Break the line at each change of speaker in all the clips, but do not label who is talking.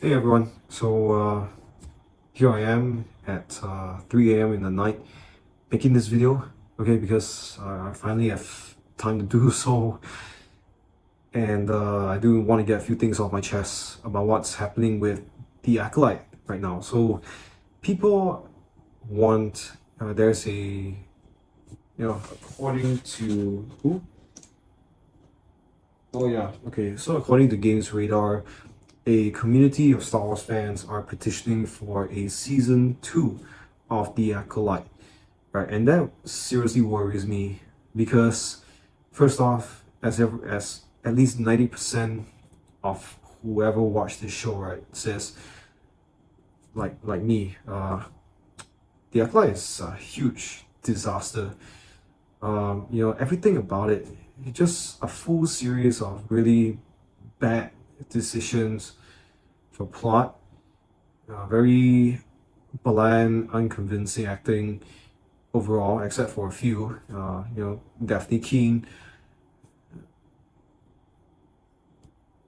Hey everyone, here I am at 3 a.m. in the night making this video, okay, because I finally have time to do so, and I do want to get a few things off my chest about what's happening with the Acolyte right now. So, people want, there's a, according to, who? Oh yeah, okay, so according to Games Radar, a community of Star Wars fans are petitioning for a season 2 of The Acolyte, right? And that seriously worries me because, first off, as at least 90% of whoever watched this show, right, says, like me, The Acolyte is a huge disaster. Everything about it, it's just a full series of really bad decisions for plot, very bland, unconvincing acting overall, except for a few. Daphne Keane,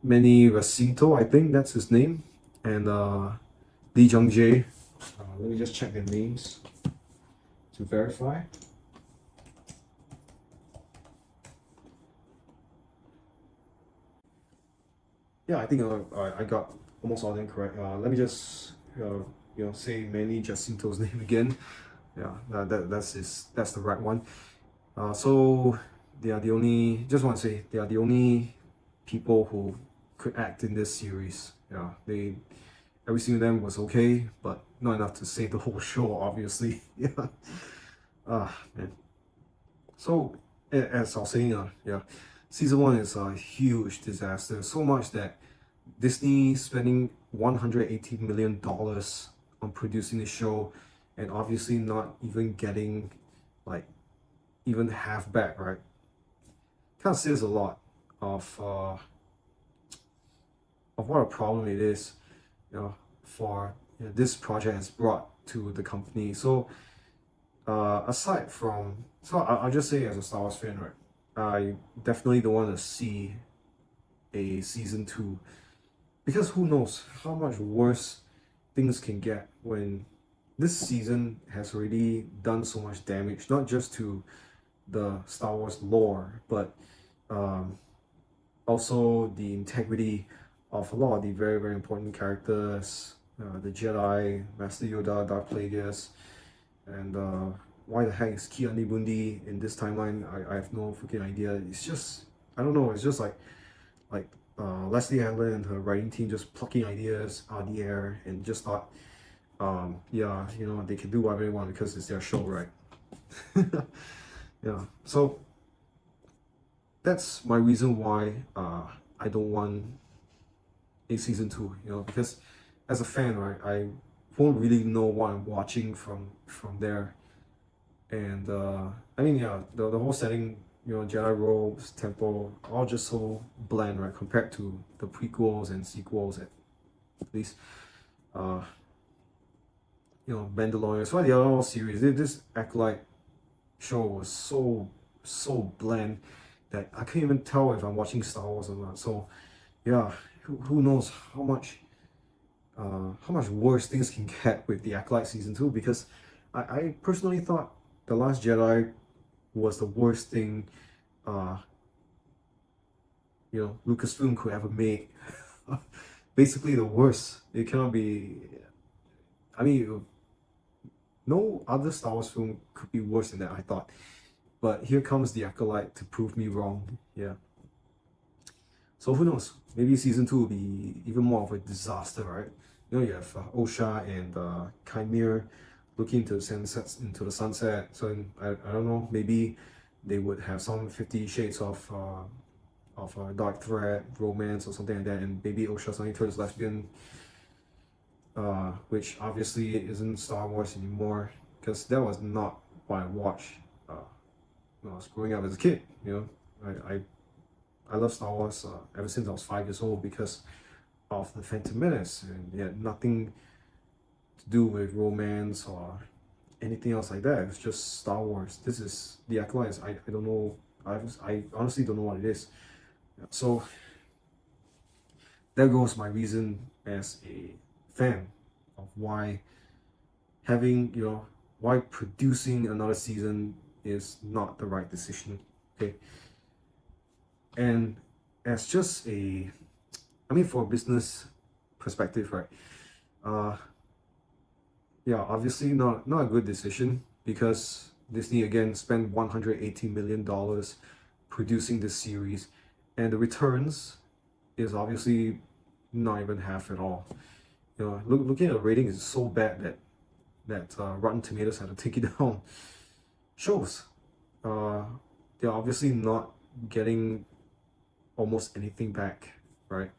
Manny Jacinto, I think that's his name, and Lee Jung Jae. Let me just check their names to verify. Yeah, I think I got almost all of them correct. Let me just say Manny Jacinto's name again. Yeah, that's the right one. So they are the only. Just want to say they are the only people who could act in this series. Yeah, they every single them was okay, but not enough to save the whole show, obviously. Yeah. Man. So as I was saying, season one is a huge disaster. So much that Disney spending $180 million on producing the show, and obviously not even getting like even half back, right? Kind of says a lot of what a problem it is, for this project has brought to the company. So aside from, I'll just say as a Star Wars fan, right, I definitely don't want to see a season two because who knows how much worse things can get when this season has already done so much damage, not just to the Star Wars lore, but um, also the integrity of a lot of the very, very important characters, the Jedi, Master Yoda, Darth Plagueis, and why the heck is Kiani Bundi in this timeline? I have no freaking idea. It's just, I don't know, it's just like Leslie Allen and her writing team just plucking ideas out of the air and just thought, yeah, they can do whatever they want because it's their show, right? Yeah, so that's my reason why I don't want a season two, because as a fan, right, I won't really know what I'm watching from there. And I mean, yeah, the whole setting, Jedi robes, temple, all just so bland, right, compared to the prequels and sequels at least. Uh, Mandalorian. So the other series, this Acolyte show was so bland that I can't even tell if I'm watching Star Wars or not. So yeah, who knows how much worse things can get with the Acolyte season two, because I personally thought The Last Jedi was the worst thing uh Lucasfilm could ever make. Basically the worst. It cannot be. I mean, no other Star Wars film could be worse than that, I thought. But here comes the Acolyte to prove me wrong. Yeah. So who knows? Maybe season two will be even more of a disaster, right? You have Osha and Chimere looking into the sunset. So I don't know. Maybe they would have some 50 Shades of dark thread, romance, or something like that, and maybe Osha suddenly turns lesbian, which obviously isn't Star Wars anymore, because that was not what I watched when I was growing up as a kid. I love Star Wars ever since I was 5 years old because of the Phantom Menace, and it had nothing to do with romance or anything else like that. It's just Star Wars. This is the Acolyte. I don't know. I honestly don't know what it is. So there goes my reason as a fan of why having, why producing another season is not the right decision. Okay. And as just for a business perspective, right? Uh, yeah, obviously not a good decision because Disney again spent $180 million producing this series, and the returns is obviously not even half at all. Looking at the ratings is so bad that Rotten Tomatoes had to take it down. Shows uh, they're obviously not getting almost anything back, right?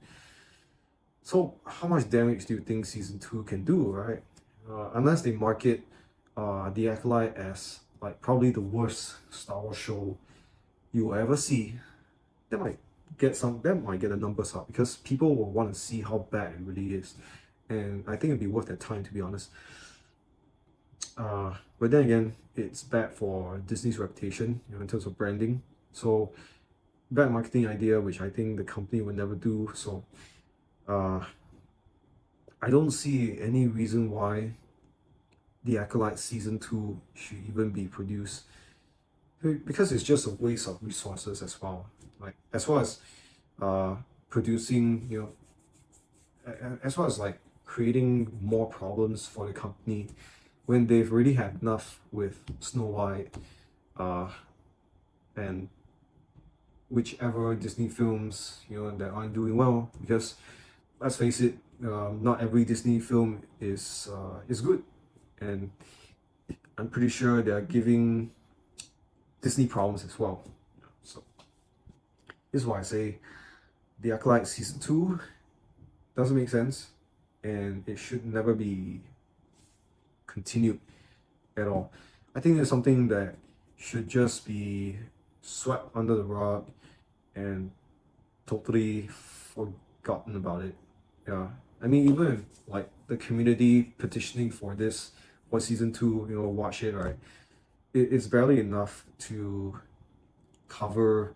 So how much damage do you think season 2 can do, right? Unless they market The Acolyte as like probably the worst Star Wars show you'll ever see, that might get the numbers up because people will want to see how bad it really is. And I think it'd be worth their time, to be honest. But then again, it's bad for Disney's reputation, in terms of branding. So bad marketing idea, which I think the company will never do. So I don't see any reason why The Acolyte season 2 should even be produced, because it's just a waste of resources as well. Like as far as producing, as far as like creating more problems for the company when they've already had enough with Snow White and whichever Disney films that aren't doing well. Because let's face it, not every Disney film is good, and I'm pretty sure they are giving Disney problems as well. So this is why I say The Acolyte season 2 doesn't make sense, and it should never be continued at all. I think it's something that should just be swept under the rug and totally forgotten about it. Yeah, I mean, even like the community petitioning for season 2, watch it, right? It's barely enough to cover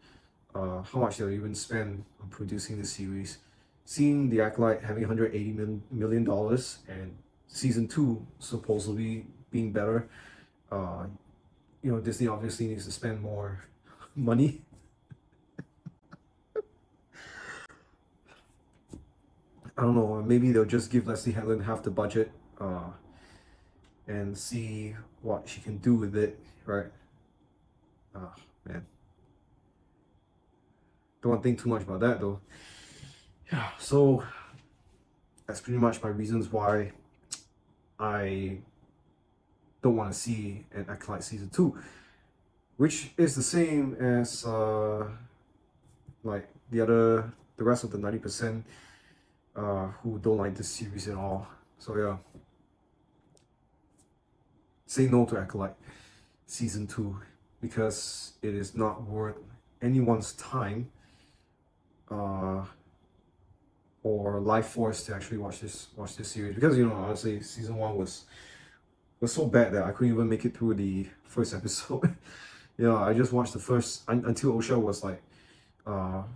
how much they'll even spend on producing the series. Seeing The Acolyte having $180 million and season 2 supposedly being better, Disney obviously needs to spend more money. I don't know, maybe they'll just give Leslie Helen half the budget and see what she can do with it, right? Oh, man. Don't want to think too much about that though. Yeah, so that's pretty much my reasons why I don't want to see an Acolyte season 2, which is the same as like the rest of the 90% who don't like this series at all. So yeah, say no to Acolyte season 2 because it is not worth anyone's time or life force to actually watch this series, because honestly season 1 was so bad that I couldn't even make it through the first episode. I just watched the first until Osha was like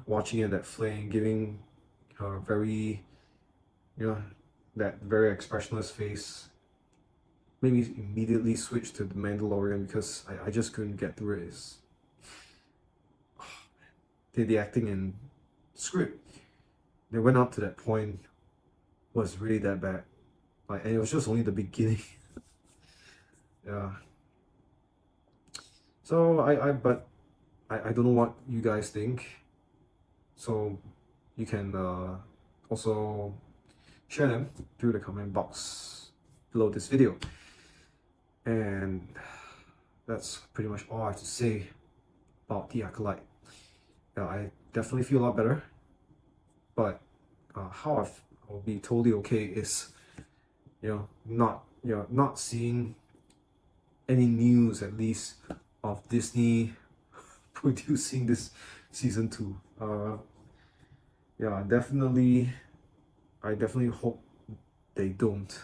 watching it, that flame, giving her very that very expressionless face, made me immediately switch to The Mandalorian because I just couldn't get through it. The acting and script they went up to that point was really that bad. Like, and it was just only the beginning. Yeah. So I don't know what you guys think. So you can also share them through the comment box below this video. And that's pretty much all I have to say about The Acolyte. I definitely feel a lot better, but how I'll be totally okay is not seeing any news, at least, of Disney producing this season 2. Yeah, I definitely hope they don't.